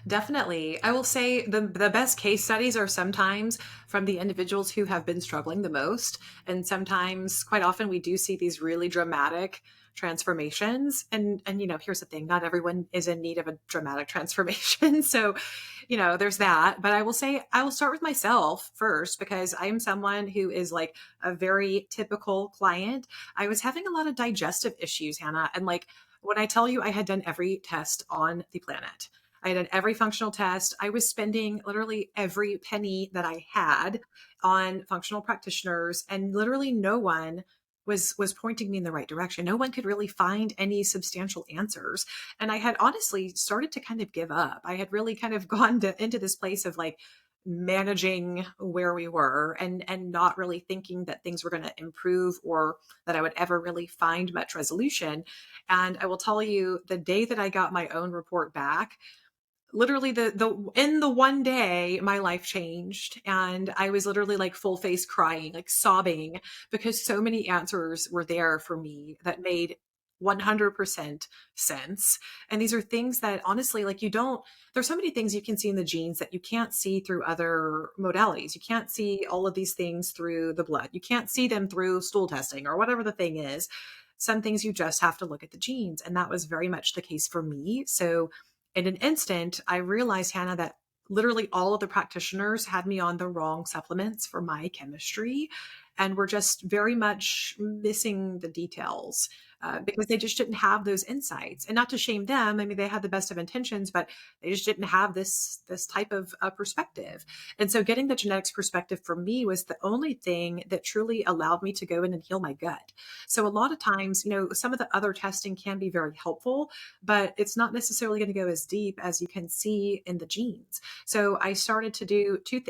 Definitely. I will say the best case studies are sometimes from the individuals who have been struggling the most. And sometimes, quite often, we do see these really dramatic transformations. And here's the thing, not everyone is in need of a dramatic transformation. So, there's that. But I will say I will start with myself first, because I am someone who is like a very typical client. I was having a lot of digestive issues, Hannah. And like when I tell you I had done every test on the planet, I had done every functional test. I was spending literally every penny that I had on functional practitioners, and literally no one was pointing me in the right direction. No one could really find any substantial answers. And I had honestly started to kind of give up. I had really kind of into this place of like managing where we were, and not really thinking that things were going to improve or that I would ever really find much resolution. And I will tell you, the day that I got my own report back, literally the in the one day my life changed, and I was literally like full face crying, like sobbing, because so many answers were there for me that made 100% sense. And these are things that honestly, like, there's so many things you can see in the genes that you can't see through other modalities. You can't see all of these things through the blood. You can't see them through stool testing or whatever the thing is. Some things you just have to look at the genes, and that was very much the case for me. So in an instant, I realized, Hannah, that literally all of the practitioners had me on the wrong supplements for my chemistry, and were just very much missing the details, because they just didn't have those insights. And not to shame them, I mean, they had the best of intentions, but they just didn't have this type of perspective. And so, getting the genetics perspective for me was the only thing that truly allowed me to go in and heal my gut. So, a lot of times, some of the other testing can be very helpful, but it's not necessarily going to go as deep as you can see in the genes. So I started to do two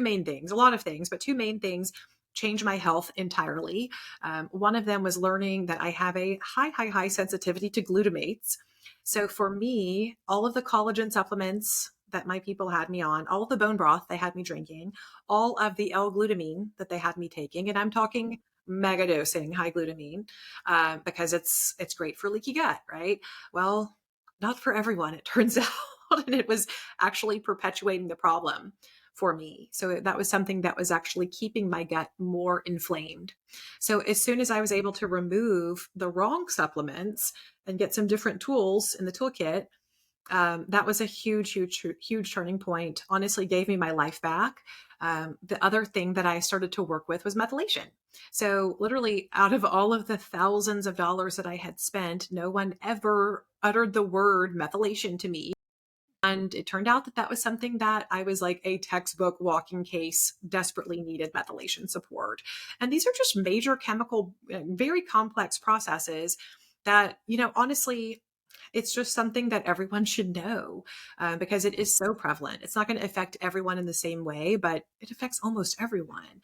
main things, a lot of things, but two main things change my health entirely. One of them was learning that I have a high sensitivity to glutamates. So for me, all of the collagen supplements that my people had me on, all of the bone broth they had me drinking, all of the L-glutamine that they had me taking, and I'm talking mega dosing high glutamine, because it's great for leaky gut, right? Well, not for everyone, it turns out. And it was actually perpetuating the problem for me. So that was something that was actually keeping my gut more inflamed. So as soon as I was able to remove the wrong supplements and get some different tools in the toolkit, that was a huge turning point. Honestly, gave me my life back. The other thing that I started to work with was methylation. So literally, out of all of the thousands of dollars that I had spent, no one ever uttered the word methylation to me. And it turned out that that was something that I was like a textbook walking case, desperately needed methylation support. And these are just major chemical, very complex processes that, honestly, It's just something that everyone should know because it is so prevalent. It's not going to affect everyone in the same way, but it affects almost everyone.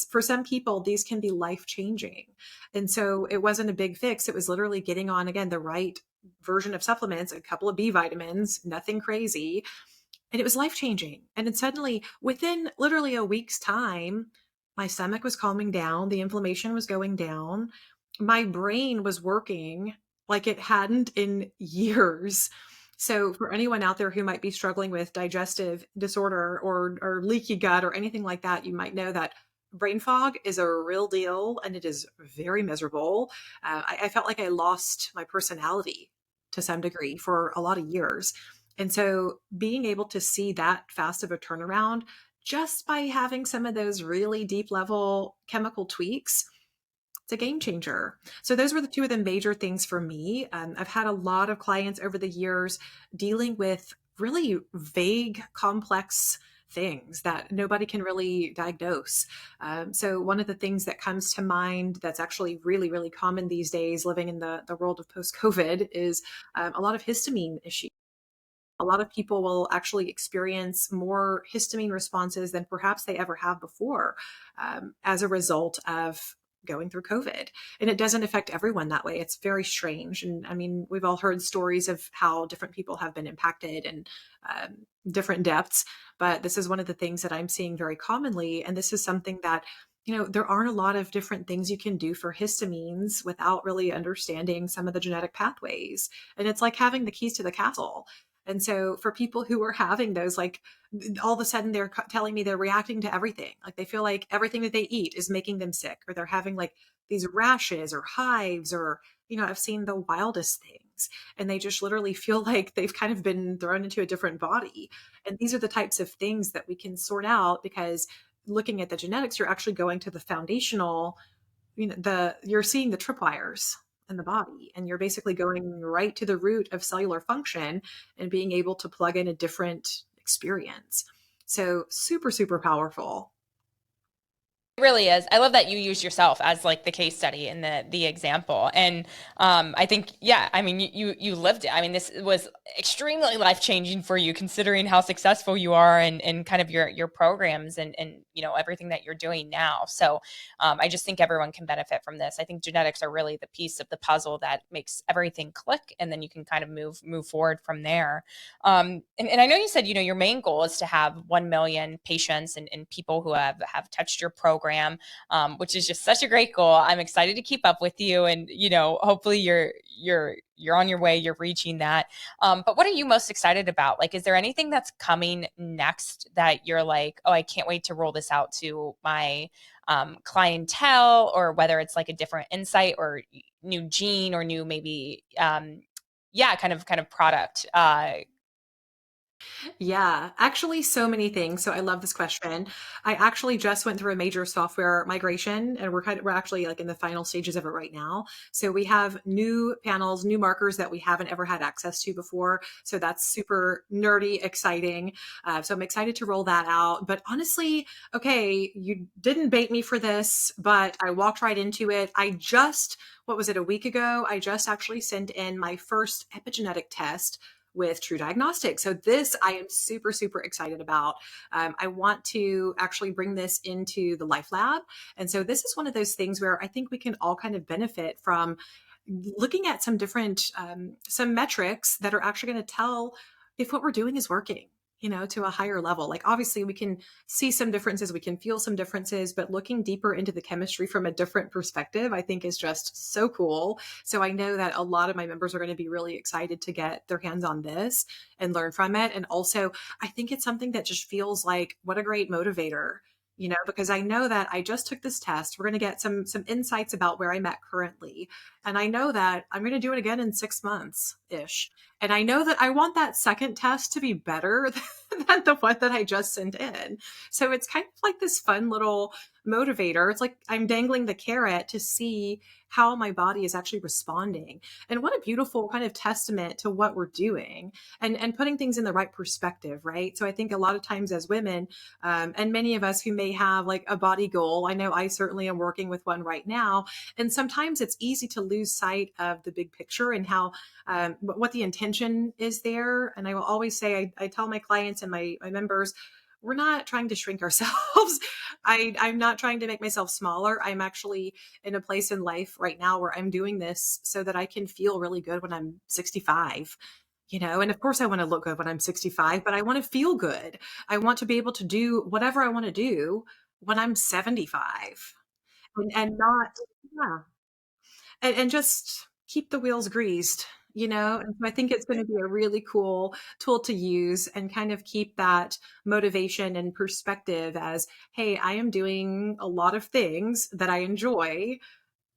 For some people, these can be life changing. And so it wasn't a big fix. It was literally getting on, again, the right version of supplements, a couple of B vitamins, nothing crazy. And it was life changing. And then suddenly, within literally a week's time, my stomach was calming down, the inflammation was going down, my brain was working like it hadn't in years. So, for anyone out there who might be struggling with digestive disorder or leaky gut or anything like that, you might know that brain fog is a real deal and it is very miserable. I felt like I lost my personality to some degree for a lot of years. And so being able to see that fast of a turnaround just by having some of those really deep level chemical tweaks, it's a game changer. So those were the two of the major things for me. I've had a lot of clients over the years dealing with really vague, complex things that nobody can really diagnose. So one of the things that comes to mind that's actually really, really common these days, living in the world of post-COVID, is a lot of histamine issues. A lot of people will actually experience more histamine responses than perhaps they ever have before as a result of going through COVID. And it doesn't affect everyone that way. It's very strange. And I mean, we've all heard stories of how different people have been impacted and different depths. But this is one of the things that I'm seeing very commonly. And this is something that there aren't a lot of different things you can do for histamines without really understanding some of the genetic pathways. And it's like having the keys to the castle. And so for people who are having those, like all of a sudden they're telling me they're reacting to everything. Like they feel like everything that they eat is making them sick, or they're having like these rashes or hives, or, I've seen the wildest things. And they just literally feel like they've kind of been thrown into a different body. And these are the types of things that we can sort out because looking at the genetics, you're actually going to the foundational, you're seeing the tripwires in the body, and you're basically going right to the root of cellular function and being able to plug in a different experience. So super, super powerful. It really is. I love that you use yourself as like the case study and the example. And I think, yeah, I mean, you lived it. I mean, this was extremely life changing for you, considering how successful you are and kind of your programs and everything that you're doing now. So I just think everyone can benefit from this. I think genetics are really the piece of the puzzle that makes everything click, and then you can kind of move forward from there. And I know you said, your main goal is to have 1 million patients and people who have touched your program, which is just such a great goal. I'm excited to keep up with you, and, hopefully you're on your way, you're reaching that. But what are you most excited about? Like, is there anything that's coming next that you're like, oh, I can't wait to roll this out to my clientele, or whether it's like a different insight or new gene or new maybe yeah, kind of product. Yeah, actually, so many things. So I love this question. I actually just went through a major software migration, and we're actually like in the final stages of it right now. So we have new panels, new markers that we haven't ever had access to before. So that's super nerdy, exciting. So I'm excited to roll that out. But honestly, okay, you didn't bait me for this, but I walked right into it. What was it, a week ago? I just actually sent in my first epigenetic test with True Diagnostics. So this I am super, super excited about. I want to actually bring this into the Life Lab. And so this is one of those things where I think we can all kind of benefit from looking at some different, some metrics that are actually going to tell if what we're doing is working, to a higher level. Like obviously we can see some differences, we can feel some differences, but looking deeper into the chemistry from a different perspective, I think is just so cool. So I know that a lot of my members are going to be really excited to get their hands on this and learn from it. And also I think it's something that just feels like what a great motivator, because I know that I just took this test. We're going to get some insights about where I'm at currently. And I know that I'm going to do it again in 6 months ish. And I know that I want that second test to be better than the one that I just sent in. So it's kind of like this fun little motivator. It's like I'm dangling the carrot to see how my body is actually responding. And what a beautiful kind of testament to what we're doing and putting things in the right perspective, right? So I think a lot of times as women, and many of us who may have like a body goal, I know I certainly am working with one right now. And sometimes it's easy to lose sight of the big picture and how what the intention is there. And I will always say, I tell my clients and my members, we're not trying to shrink ourselves. I'm not trying to make myself smaller. I'm actually in a place in life right now where I'm doing this so that I can feel really good when I'm 65. And of course I want to look good when I'm 65, but I want to feel good. I want to be able to do whatever I want to do when I'm 75 and not, yeah, and just keep the wheels greased. And so I think it's going to be a really cool tool to use and kind of keep that motivation and perspective as, hey, I am doing a lot of things that I enjoy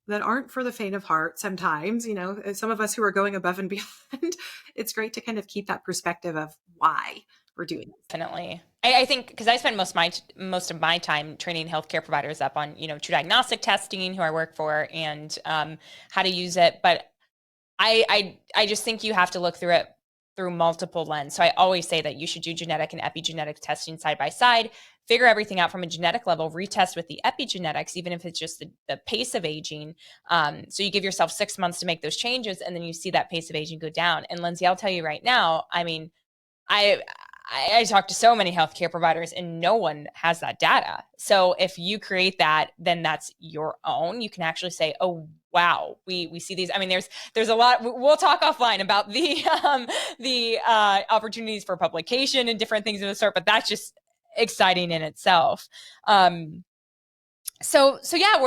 that aren't for the faint of heart sometimes. Some of us who are going above and beyond, it's great to kind of keep that perspective of why we're doing it. Definitely. I think because I spend most of my time training healthcare providers up on true diagnostic testing, who I work for, and how to use it. But I just think you have to look through it through multiple lenses. So I always say that you should do genetic and epigenetic testing side by side, figure everything out from a genetic level, retest with the epigenetics, even if it's just the pace of aging. So you give yourself 6 months to make those changes, and then you see that pace of aging go down. And Lindsey, I'll tell you right now, I mean, I talk to so many healthcare providers and no one has that data. So if you create that, then that's your own. You can actually say, oh, wow, we see these. I mean, there's a lot. We'll talk offline about the opportunities for publication and different things of the sort, but that's just exciting in itself. So yeah,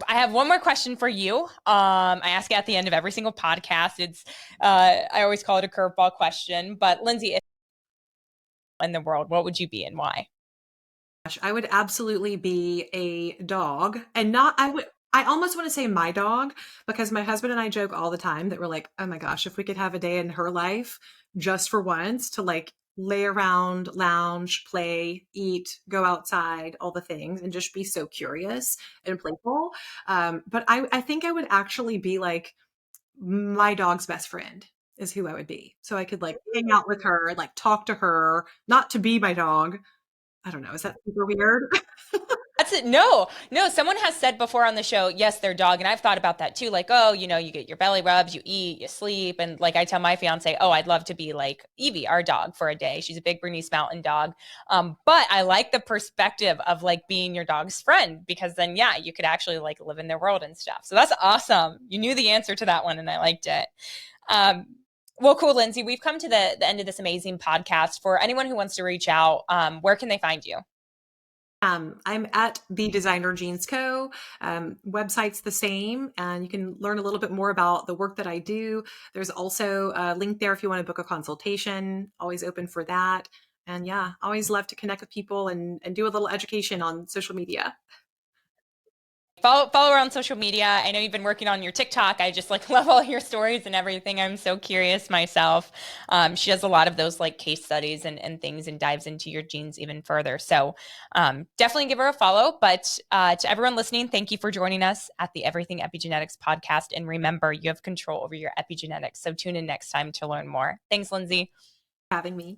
I have one more question for you. I ask it at the end of every single podcast. It's I always call it a curveball question, but Lindsey, in the world, what would you be and why? I would absolutely be a dog and I almost want to say my dog because my husband and I joke all the time that we're like, oh my gosh, if we could have a day in her life just for once to like lay around, lounge, play, eat, go outside, all the things, and just be so curious and playful. But I think I would actually be like my dog's best friend is who I would be. So I could like hang out with her, like talk to her, not to be my dog. I don't know. Is that super weird? That's it. No. Someone has said before on the show, yes, their dog. And I've thought about that too. Like, oh, you get your belly rubs, you eat, you sleep. And like, I tell my fiance, oh, I'd love to be like Evie, our dog, for a day. She's a big Bernese Mountain dog. But I like the perspective of like being your dog's friend because then, yeah, you could actually like live in their world and stuff. So that's awesome. You knew the answer to that one and I liked it. Um, well, cool, Lindsey. We've come to the end of this amazing podcast. For anyone who wants to reach out, where can they find you? I'm at the Designer Jeans Co. Website's the same, and you can learn a little bit more about the work that I do. There's also a link there if you want to book a consultation. Always open for that. And yeah, always love to connect with people and do a little education on social media. Follow her on social media. I know you've been working on your TikTok. I just like love all your stories and everything. I'm so curious myself. She does a lot of those like case studies and things and dives into your genes even further. So definitely give her a follow. But to everyone listening, thank you for joining us at the Everything Epigenetics podcast. And remember, you have control over your epigenetics. So tune in next time to learn more. Thanks, Lindsey. Having me.